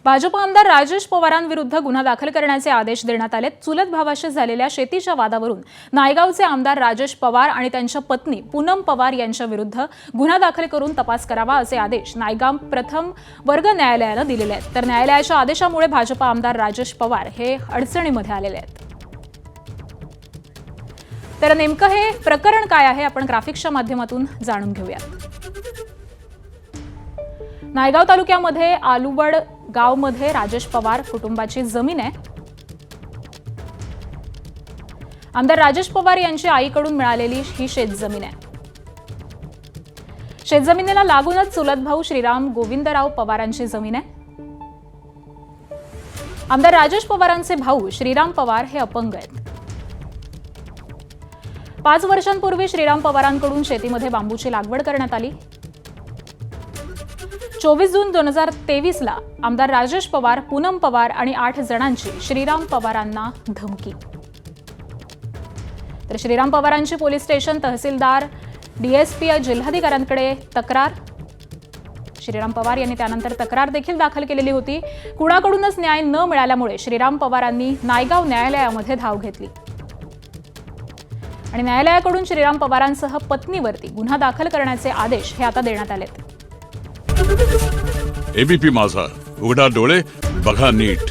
भाजप आमदार राजेश पवारांविरुद्ध गुन्हा दाखल करण्याचे आदेश देण्यात आले। चुलत भावाशी झालेल्या शेतीच्या वादावरून नायगावचे आमदार राजेश पवार आणि त्यांच्या पत्नी पूनम पवार यांच्या विरुद्ध गुन्हा दाखल करून तपास करावा असे आदेश नायगाव प्रथम वर्ग न्यायालयाने दिलेले आहेत। तर न्यायालयाच्या आदेशामुळे भाजप आमदार राजेश पवार हे अडचणीमध्ये आलेले आहेत। तर नेमकं हे प्रकरण काय आहे आपण ग्राफिक्सच्या माध्यमातून जाणून घेऊया। नायगाव तालुक्यामध्ये आलुबड गावमध्ये राजेश पवार कुटुंबाची जमीन आहे। आमदार राजेश पवार यांची आईकडून मिळालेली ही शेतजमीन आहे। शेतजमिनीला लागूनच चुलत भाऊ श्रीराम गोविंदराव पवारांची जमीन आहे। आमदार राजेश पवारांचे भाऊ श्रीराम पवार हे अपंग आहेत। 5 वर्षांपूर्वी श्रीराम पवारांकडून शेतीमध्ये बांबूची लागवड करण्यात आली। 24 जून 2023 ला आमदार राजेश पवार, पूनम पवार आणि 8 जणांची श्रीराम पवारांना धमकी। तर श्रीराम पवारांची पोलीस स्टेशन, तहसीलदार, डीएसपी, जिल्हाधिकाऱ्यांकडे तक्रार। श्रीराम पवार यांनी त्यानंतर तक्रार देखील दाखल केलेली होती। कुणाकडूनच न्याय न मिळाल्यामुळे श्रीराम पवारांनी नायगाव न्यायालयामध्ये धाव घेतली आणि न्यायालयाकडून श्रीराम पवारांसह पत्नीवरती गुन्हा दाखल करण्याचे आदेश हे आता देण्यात आलेत। एबीपी माझा, उघडा डोळे बघा नीट।